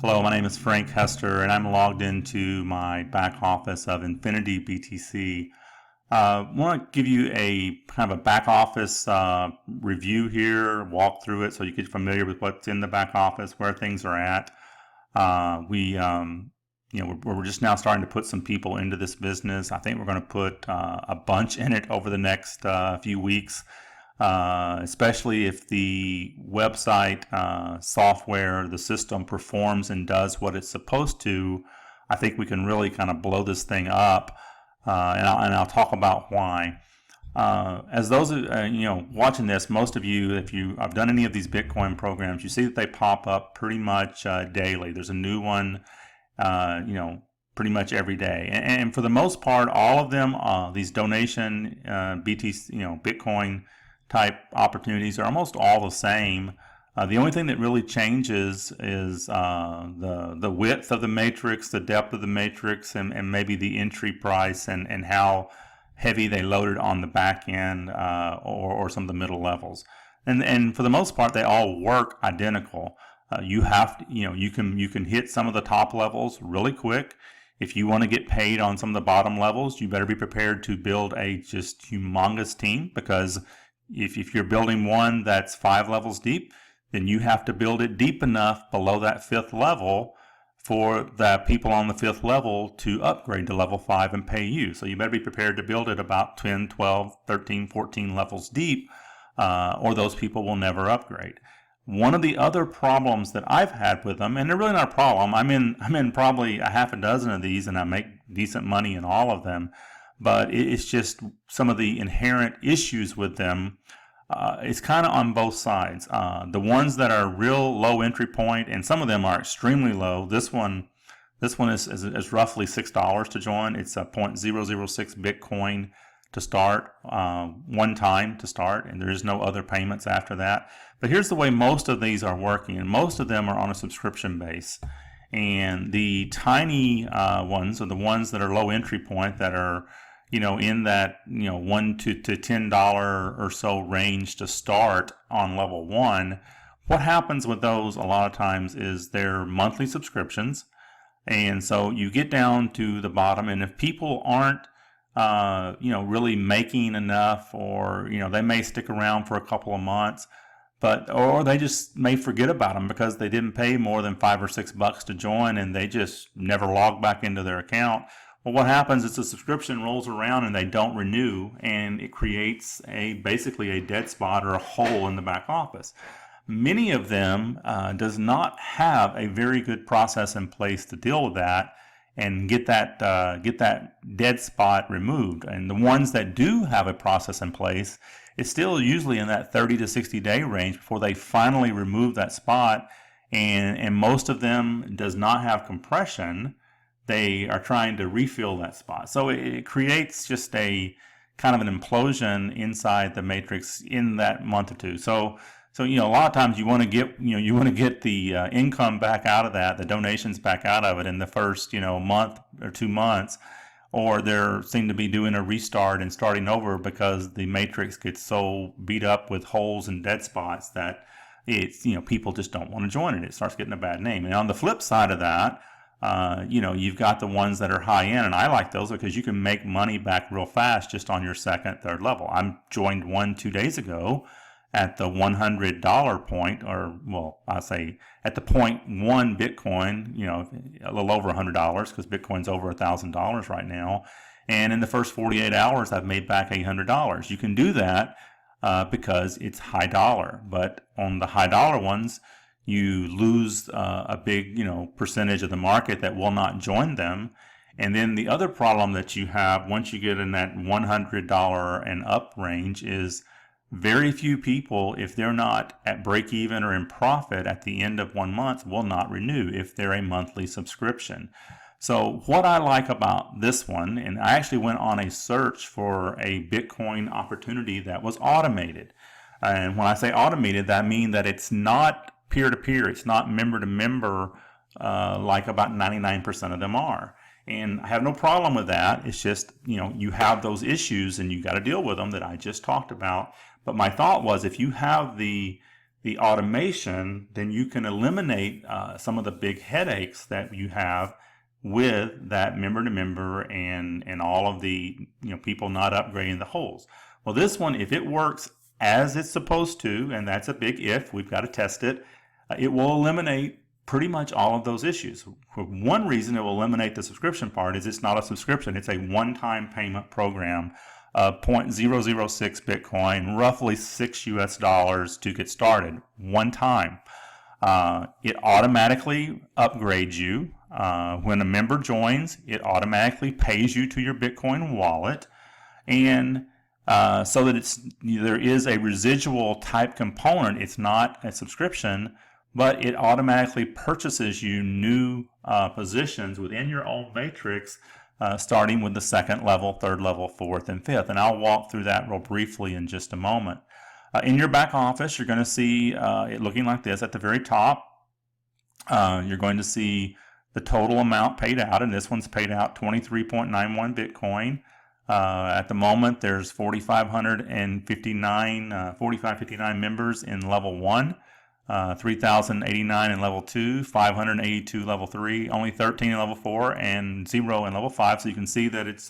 Hello, my name is Frank Hester, and I'm logged into my back office of InfinityBTC. I want to give you a kind of a back office review here, walk through it so you get familiar with what's in the back office, where things are at. We're just now starting to put some people into this business. I think we're going to put a bunch in it over the next few weeks. Especially if the website software, the system performs and does what it's supposed to. I think we can really kind of blow this thing up, and I'll talk about why. As those watching this, most of you, if you have done any of these Bitcoin programs, you see that they pop up pretty much daily. There's a new one, pretty much every day, and for the most part, all of them, these donation BTC, Bitcoin type opportunities are almost all the same. The only thing that really changes is the width of the matrix, the depth of the matrix, and maybe the entry price and how heavy they loaded on the back end or some of the middle levels. And for the most part, they all work identical. You can hit some of the top levels really quick. If you want to get paid on some of the bottom levels, you better be prepared to build a just humongous team, because if you're building one that's 5 levels deep, then you have to build it deep enough below that 5th level for the people on the 5th level to upgrade to level 5 and pay you. So you better be prepared to build it about 10, 12, 13, 14 levels deep, or those people will never upgrade. One of the other problems that I've had with them, and they're really not a problem, I'm in probably a half a dozen of these, and I make decent money in all of them, but it's just some of the inherent issues with them. It's kind of on both sides. The ones that are real low entry point, and some of them are extremely low. This one is roughly $6 to join. It's a 0.006 Bitcoin to start, one time to start, and there is no other payments after that. But here's the way most of these are working, and most of them are on a subscription base. And the tiny ones are the ones that are low entry point, that are in that $1 to $10 or so range to start on level 1. What happens with those a lot of times is they're monthly subscriptions, and so you get down to the bottom, and if people aren't really making enough, or they may stick around for a couple of months, or they just may forget about them because they didn't pay more than $5 or $6 to join, and they just never log back into their account. Well, what happens is the subscription rolls around and they don't renew, and it creates basically a dead spot or a hole in the back office. Many of them does not have a very good process in place to deal with that and get that dead spot removed. And the ones that do have a process in place, it's still usually in that 30 to 60 day range before they finally remove that spot. And most of them does not have compression. They are trying to refill that spot. So it creates just a kind of an implosion inside the matrix in that month or two. So a lot of times you want to get the income back out of that, the donations back out of it in the first month or 2 months, or they seem to be doing a restart and starting over because the matrix gets so beat up with holes and dead spots that it's people just don't want to join it. It starts getting a bad name. And on the flip side of that, you've got the ones that are high end, and I like those because you can make money back real fast just on your second, third level. I joined one 2 days ago at the $100 point, or I say at the 0.1 Bitcoin, a little over $100, because Bitcoin's over $1,000 right now. And in the first 48 hours, I've made back $800. You can do that because it's high dollar, but on the high dollar ones, you lose a big, percentage of the market that will not join them. And then the other problem that you have once you get in that $100 and up range is very few people, if they're not at break even or in profit at the end of 1 month, will not renew if they're a monthly subscription. So what I like about this one, and I actually went on a search for a Bitcoin opportunity that was automated. And when I say automated, that means that it's not peer-to-peer, it's not member-to-member like about 99% of them are. And I have no problem with that. It's just, you have those issues and you got to deal with them that I just talked about. But my thought was, if you have the the automation, then you can eliminate some of the big headaches that you have with that member to member and all of the people not upgrading the holes. Well, this one, if it works as it's supposed to, and that's a big if, we've got to test it, it will eliminate pretty much all of those issues. One reason it will eliminate the subscription part is it's not a subscription, it's a one-time payment program. 0.006 Bitcoin, roughly $6 US to get started, one time. It automatically upgrades you. When a member joins, it automatically pays you to your Bitcoin wallet. And so that there is a residual type component. It's not a subscription, but it automatically purchases you new positions within your own matrix, starting with the second level, third level, fourth, and fifth. And I'll walk through that real briefly in just a moment. In your back office, you're going to see it looking like this. At the very top, you're going to see the total amount paid out, and this one's paid out 23.91 Bitcoin. At the moment, there's 4,559 members in level 1, 3,089 in level 2, 582 level 3, only 13 in level 4, and 0 in level 5. So you can see that it's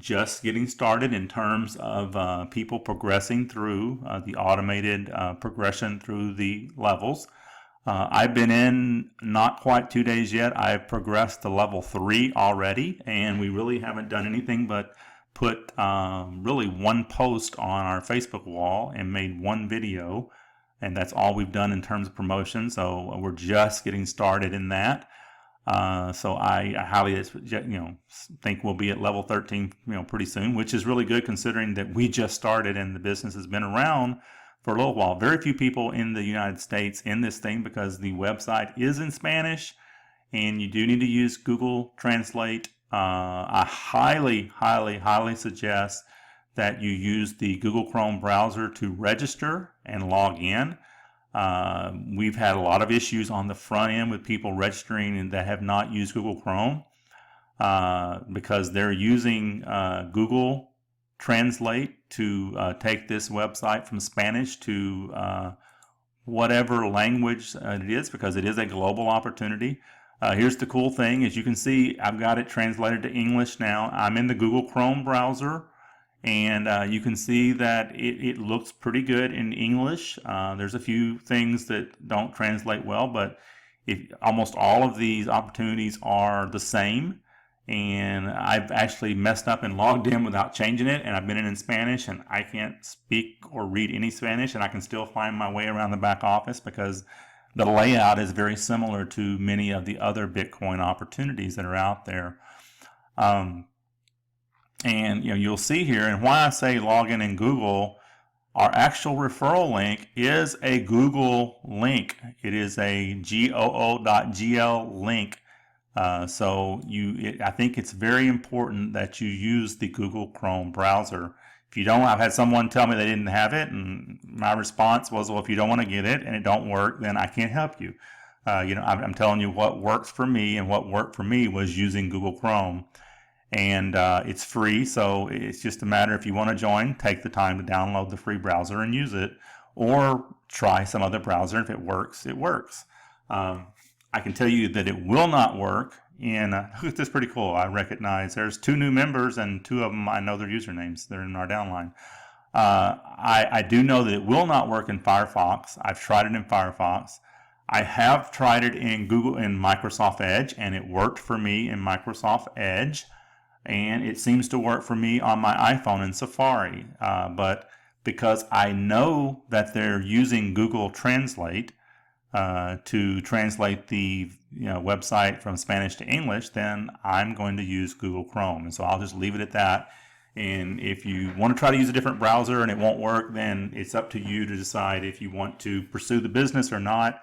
just getting started in terms of people progressing through the automated progression through the levels. I've been in not quite 2 days yet. I've progressed to level 3 already, and we really haven't done anything but put really one post on our Facebook wall and made one video, and that's all we've done in terms of promotion. So we're just getting started in that. So I highly think we'll be at level 13 pretty soon, which is really good considering that we just started and the business has been around for a little while. Very few people in the United States in this thing because the website is in Spanish and you do need to use Google Translate. I highly suggest that you use the Google Chrome browser to register and log in. We've had a lot of issues on the front end with people registering and that have not used Google Chrome because they're using Google Translate to take this website from Spanish to whatever language it is, because it is a global opportunity. Here's the cool thing, as you can see, I've got it translated to English now. I'm in the Google Chrome browser, and you can see that it looks pretty good in English. There's a few things that don't translate well, but almost all of these opportunities are the same. And I've actually messed up and logged in without changing it, and I've been in Spanish, and I can't speak or read any Spanish, and I can still find my way around the back office because the layout is very similar to many of the other Bitcoin opportunities that are out there. And you'll see here, and why I say log in Google, our actual referral link is a Google link. It is a goo.gl link. So I think it's very important that you use the Google Chrome browser. If you don't, I've had someone tell me they didn't have it, and my response was, well, if you don't want to get it and it don't work, then I can't help you. I'm telling you what works for me, and what worked for me was using Google Chrome. And it's free, so it's just a matter, if you want to join, take the time to download the free browser and use it, or try some other browser. If it works, it works. I can tell you that it will not work in, this is pretty cool. I recognize there's 2 new members, and 2 of them, I know their usernames. They're in our downline. I do know that it will not work in Firefox. I've tried it in Firefox. I have tried it in Microsoft Edge, and it worked for me in Microsoft Edge. And it seems to work for me on my iPhone in Safari. But because I know that they're using Google Translate to translate the website from Spanish to English, then I'm going to use Google Chrome. And so I'll just leave it at that. And if you want to try to use a different browser and it won't work, then it's up to you to decide if you want to pursue the business or not.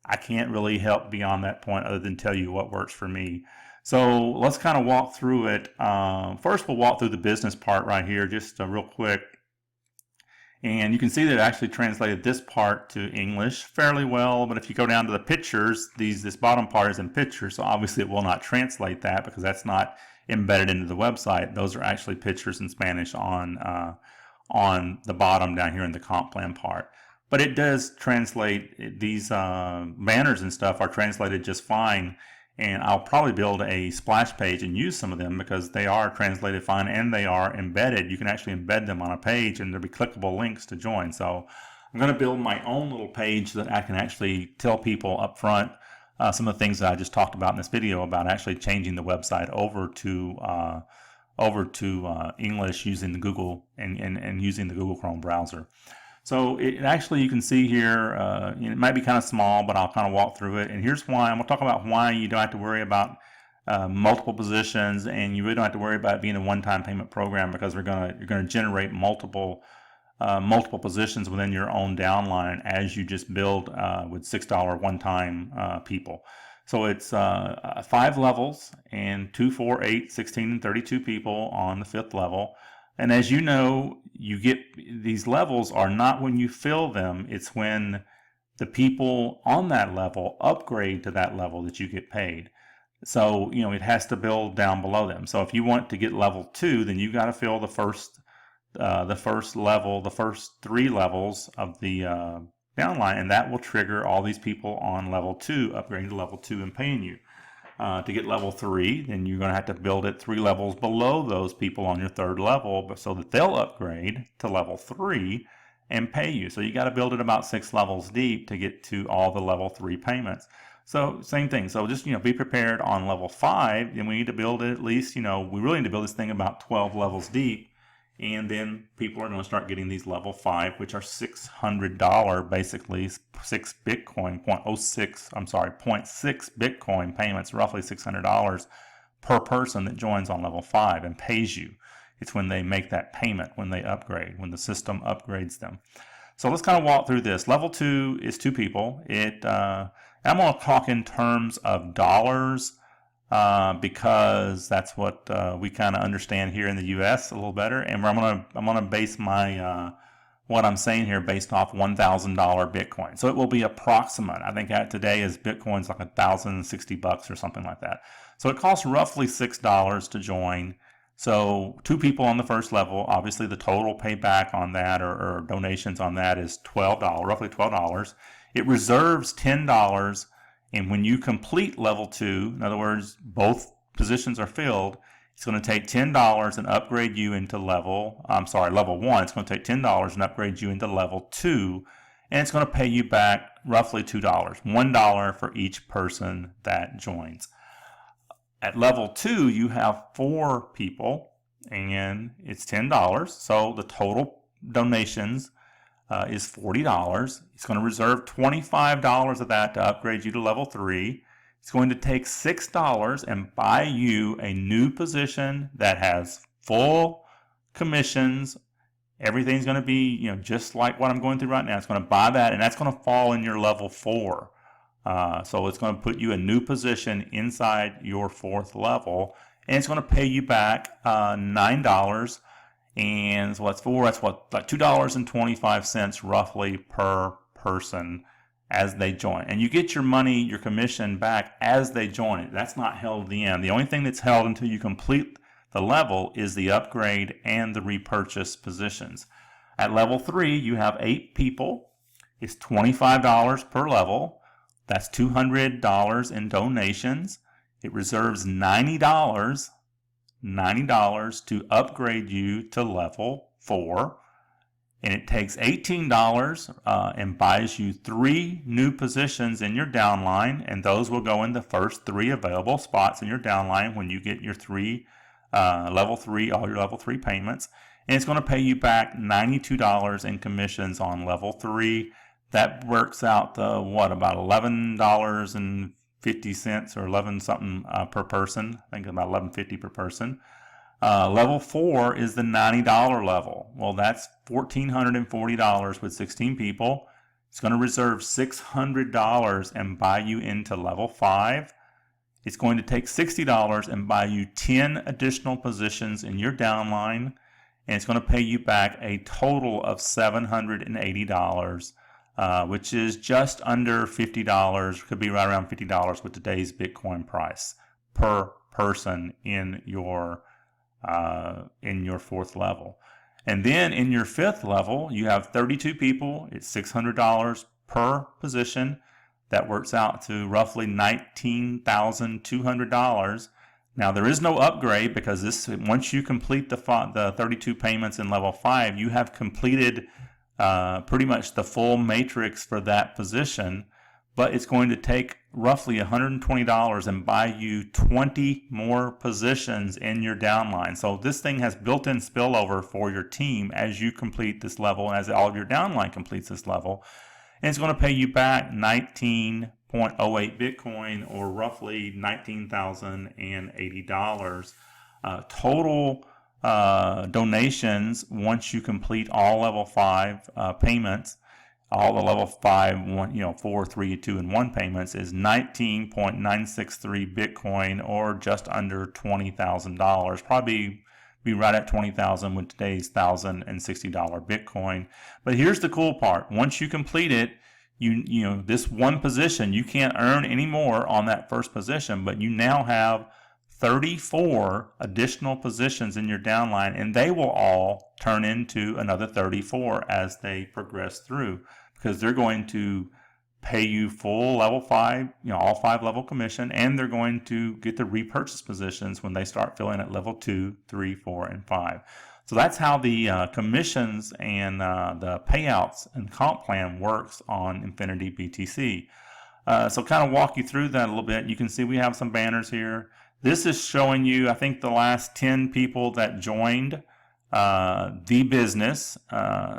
I can't really help beyond that point other than tell you what works for me. So let's kind of walk through it. First, we'll walk through the business part right here, just real quick. And you can see that it actually translated this part to English fairly well. But if you go down to the pictures, this bottom part is in pictures. So obviously it will not translate that because that's not embedded into the website. Those are actually pictures in Spanish on the bottom down here in the comp plan part. but it does translate. These banners and stuff are translated just fine, and I'll probably build a splash page and use some of them because they are translated fine and they are embedded. You can actually embed them on a page and there'll be clickable links to join. So I'm going to build my own little page that I can actually tell people up front some of the things that I just talked about in this video about actually changing the website over to English using the Google and using the Google Chrome browser. So it actually, you can see here, it might be kind of small, but I'll kind of walk through it. And here's why. I'm going to talk about why you don't have to worry about multiple positions, and you really don't have to worry about it being a one-time payment program, because you're going to generate multiple positions within your own downline as you just build with $6 one-time people. So it's 5 levels, and 2, 4, 8, 16, and 32 people on the 5th level. And as you know, you get these levels are not when you fill them, it's when the people on that level upgrade to that level that you get paid. So, you know, it has to build down below them. So if you want to get level 2, then you got to fill the first level, the first 3 levels of the downline, and that will trigger all these people on level 2 upgrading to level 2 and paying you. To get level 3, then you're going to have to build it 3 levels below those people on your 3rd level, but so that they'll upgrade to level 3 and pay you. So you got to build it about 6 levels deep to get to all the level 3 payments. So same thing. So just, you know, be prepared on level 5, and we need to build it at least, you know, we really need to build this thing about 12 levels deep. And then people are going to start getting these level 5, which are $600, basically 6 Bitcoin, 0.6 Bitcoin payments, roughly $600 per person that joins on level 5 and pays you. It's when they make that payment, when they upgrade, when the system upgrades them. So let's kind of walk through this. Level 2 is 2 people. I'm going to talk in terms of dollars. Because that's what we kind of understand here in the U.S. a little better, and I'm gonna base my what I'm saying here based off $1,000 Bitcoin. So it will be approximate. I think today is Bitcoin's like $1,060 or something like that. So it costs roughly $6 to join. So 2 people on the first level. Obviously, the total payback on that or donations on that is $12, roughly $12. It reserves $10. And when you complete level 2, in other words, both positions are filled, it's going to take $10 and upgrade you into level 1. It's going to take $10 and upgrade you into level 2, and it's going to pay you back roughly $2, $1 for each person that joins. At level 2, you have 4 people, and it's $10. So the total donations is $40. It's going to reserve $25 of that to upgrade you to level 3. It's going to take $6 and buy you a new position that has full commissions. Everything's going to be, you know, just like what I'm going through right now. It's going to buy that, and that's going to fall in your level 4. So it's going to put you a new position inside your 4th level, and it's going to pay you back $9. And so that's like $2.25 roughly per person as they join. And you get your money, your commission back as they join it. That's not held at the end. The only thing that's held until you complete the level is the upgrade and the repurchase positions. At level 3, you have 8 people. It's $25 per level. That's $200 in donations. It reserves $90 to upgrade you to level 4, and it takes $18 and buys you 3 new positions in your downline, and those will go in the first 3 available spots in your downline when you get your level 3, all your level 3 payments. And it's going to pay you back $92 in commissions on level 3. That works out to about $11.50 or 11 something per person. I think about $11.50 per person. Level 4 is the $90 level. Well, that's $1,440 with 16 people. It's going to reserve $600 and buy you into level 5. It's going to take $60 and buy you 10 additional positions in your downline, and it's going to pay you back a total of $780. Which is just under $50, could be right around $50 with today's Bitcoin price per person in your 4th level. And then in your 5th level, you have 32 people. It's $600 per position. That works out to roughly $19,200. Now there is no upgrade because once you complete the 32 payments in level 5, you have completed pretty much the full matrix for that position. But it's going to take roughly $120 and buy you 20 more positions in your downline. So this thing has built-in spillover for your team as you complete this level and as all of your downline completes this level. And it's going to pay you back 19.08 Bitcoin, or roughly $19,080. Total donations once you complete all level 5 payments, all the level 5, 4, 3, 2, and 1 payments, is 19.963 Bitcoin, or just under $20,000. Probably be right at 20,000 with today's $1,060 Bitcoin. But here's the cool part: once you complete it, this one position, you can't earn any more on that first position, but you now have 34 additional positions in your downline, and they will all turn into another 34 as they progress through, because they're going to pay you full level 5, all 5 level commission, and they're going to get the repurchase positions when they start filling at level 2, 3, 4, and 5. So that's how the commissions and the payouts and comp plan works on InfinityBTC. So kind of walk you through that a little bit. You can see we have some banners here. This is showing you, I think, the last 10 people that joined the business.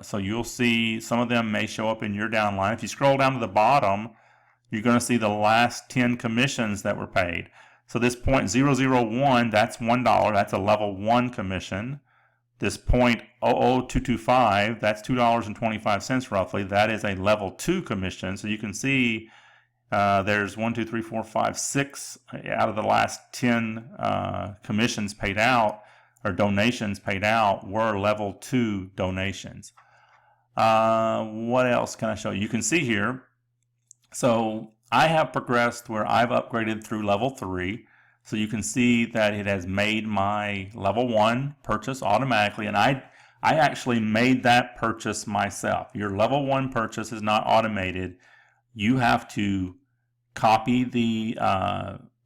So you'll see some of them may show up in your downline. If you scroll down to the bottom, you're going to see the last 10 commissions that were paid. So this 0.001, that's $1. That's a level 1 commission. This 0.00225, that's $2.25 roughly. That is a level 2 commission. So you can see there's 1, 2, 3, 4, 5, 6 out of the last 10 commissions paid out, or donations paid out, were level 2 donations. What else can I show you? You can see here, so I have progressed where I've upgraded through level 3. So you can see that it has made my level 1 purchase automatically, and I actually made that purchase myself. Your level 1 purchase is not automated. You have to copy the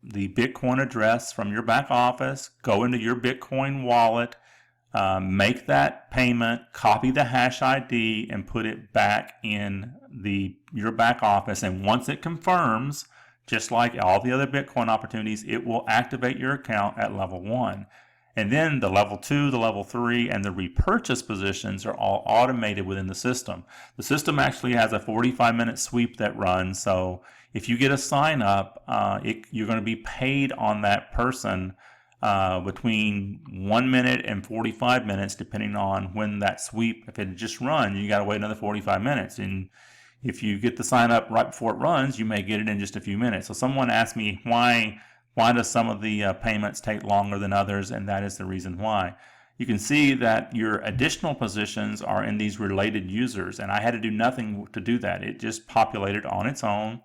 Bitcoin address from your back office, go into your Bitcoin wallet, make that payment, copy the hash ID, and put it back in your back office. And once it confirms, just like all the other Bitcoin opportunities, it will activate your account at level 1. And then the level 2, the level 3, and the repurchase positions are all automated within the system. The system actually has a 45-minute sweep that runs. So if you get a sign up, you're going to be paid on that person between 1 minute and 45 minutes, depending on when that sweep, if it just runs, you got to wait another 45 minutes. And if you get the sign up right before it runs, you may get it in just a few minutes. So someone asked me, why does some of the payments take longer than others? And that is the reason why. You can see that your additional positions are in these related users, and I had to do nothing to do that. It just populated on its own.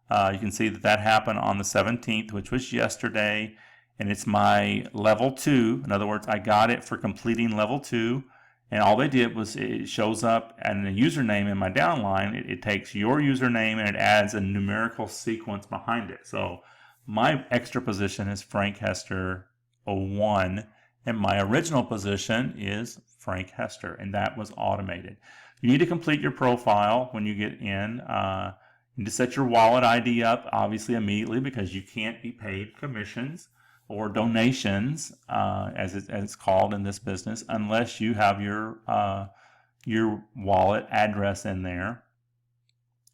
You can see that happened on the 17th, which was yesterday, and it's my level 2. In other words, I got it for completing level 2. And all they did was, it shows up and a username in my downline. It takes your username and it adds a numerical sequence behind it. So my extra position is Frank Hester 01, and my original position is Frank Hester, and that was automated. You need to complete your profile when you get in. You need to set your wallet ID up, obviously, immediately, because you can't be paid commissions or donations, as it's called in this business, unless you have your wallet address in there.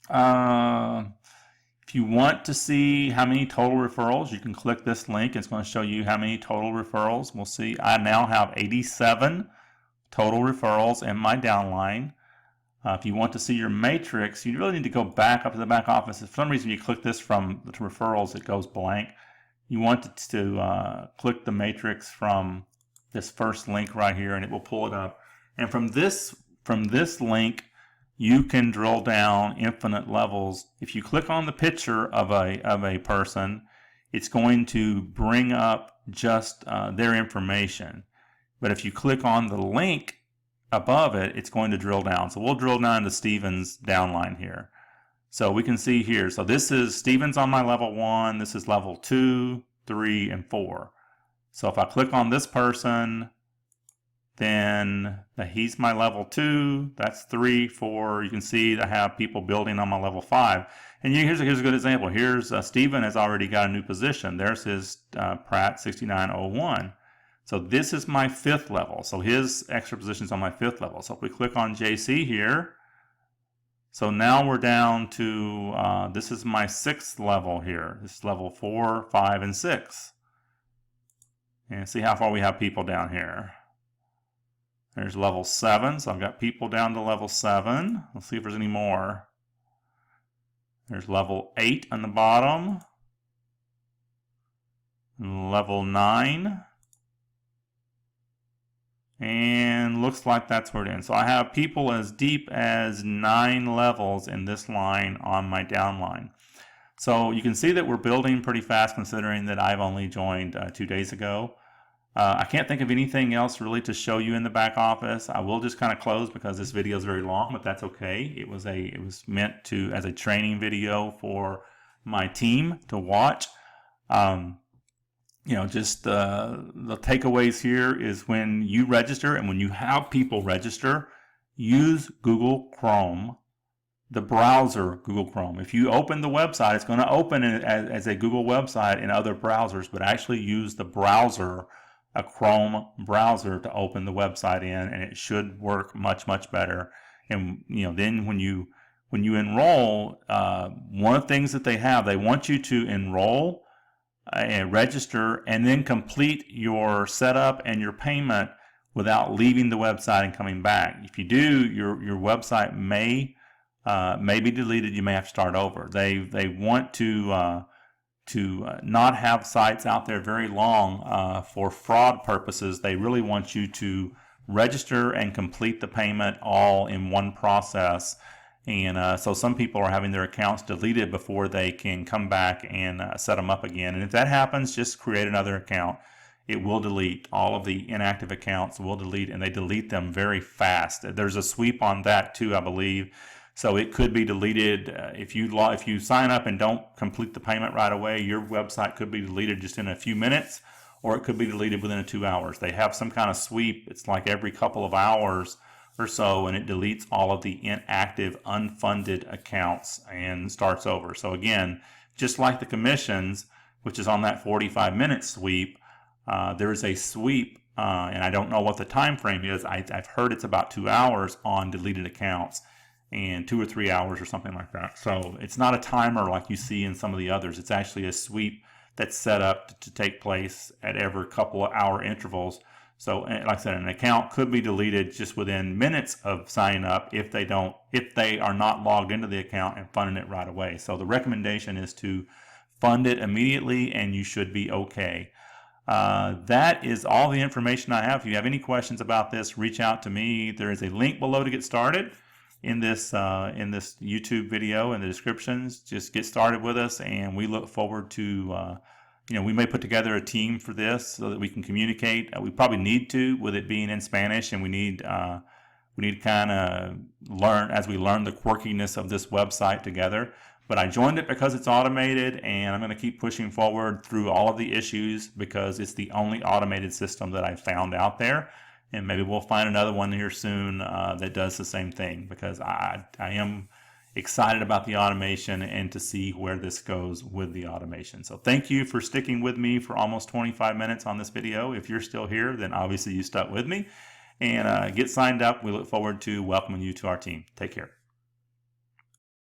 If you want to see how many total referrals, you can click this link. It's going to show you how many total referrals. We'll see. I now have 87 total referrals in my downline. If you want to see your matrix, you really need to go back up to the back office. If for some reason you click this from the referrals, it goes blank. You want to click the matrix from this first link right here, and it will pull it up. And from this link, you can drill down infinite levels. If you click on the picture of a person, it's going to bring up just their information. But if you click on the link above it, it's going to drill down. So we'll drill down to Steven's downline here. So we can see here, so this is Steven's on my level 1, this is level 2, 3, and 4. So if I click on this person, then he's my level 2, that's 3, 4. You can see I have people building on my level 5. And here's a good example. Here's Steven has already got a new position. There's his Pratt 6901. So this is my 5th level. So his extra position is on my 5th level. So if we click on JC here, so now we're down to, this is my 6th level here. This is level 4, 5, and 6. And see how far we have people down here. There's level 7, so I've got people down to level 7. Let's see if there's any more. There's level 8 on the bottom. Level 9. And looks like that's where it ends. So I have people as deep as 9 levels in this line on my downline. So you can see that we're building pretty fast considering that I've only joined 2 days ago. I can't think of anything else really to show you in the back office. I will just kind of close because this video is very long, but that's okay. It was meant as a training video for my team to watch. You know, just the takeaways here is when you register and when you have people register, use Google Chrome, the browser Google Chrome. If you open the website, it's going to open it as a Google website in other browsers, but actually use the browser, a Chrome browser, to open the website in, and it should work much, much better. And you know, then when you enroll, one of the things that they want you to enroll and register and then complete your setup and your payment without leaving the website and coming back. If you do, your website may be deleted. You may have to start over. They want to not have sites out there very long for fraud purposes. They really want you to register and complete the payment all in one process. And so some people are having their accounts deleted before they can come back and set them up again. And if that happens, just create another account. It will delete all of the inactive accounts, will delete, and they delete them very fast. There's a sweep on that too, I believe. So it could be deleted if you sign up and don't complete the payment right away. Your website could be deleted just in a few minutes, or it could be deleted within 2 hours. They have some kind of sweep. It's like every couple of hours or so, and it deletes all of the inactive, unfunded accounts and starts over. So again, just like the commissions, which is on that 45-minute sweep, there is a sweep, and I don't know what the time frame is. I've heard it's about 2 hours on deleted accounts, and 2 or 3 hours or something like that. So it's not a timer like you see in some of the others. It's actually a sweep that's set up to take place at every couple of hour intervals. So like I said, an account could be deleted just within minutes of signing up if they are not logged into the account and funding it right away. So the recommendation is to fund it immediately, and you should be okay. That is all the information I have. If you have any questions about this, reach out to me. There is a link below to get started in this YouTube video in the descriptions. Just get started with us, and we look forward to we may put together a team for this so that we can communicate. We probably need to, with it being in Spanish, and we need to kind of learn as we learn the quirkiness of this website together. But I joined it because it's automated, and I'm going to keep pushing forward through all of the issues because it's the only automated system that I found out there. And maybe we'll find another one here soon that does the same thing, because I am excited about the automation and to see where this goes with the automation. So thank you for sticking with me for almost 25 minutes on this video. If you're still here, then obviously you stuck with me. And get signed up. We look forward to welcoming you to our team. Take care.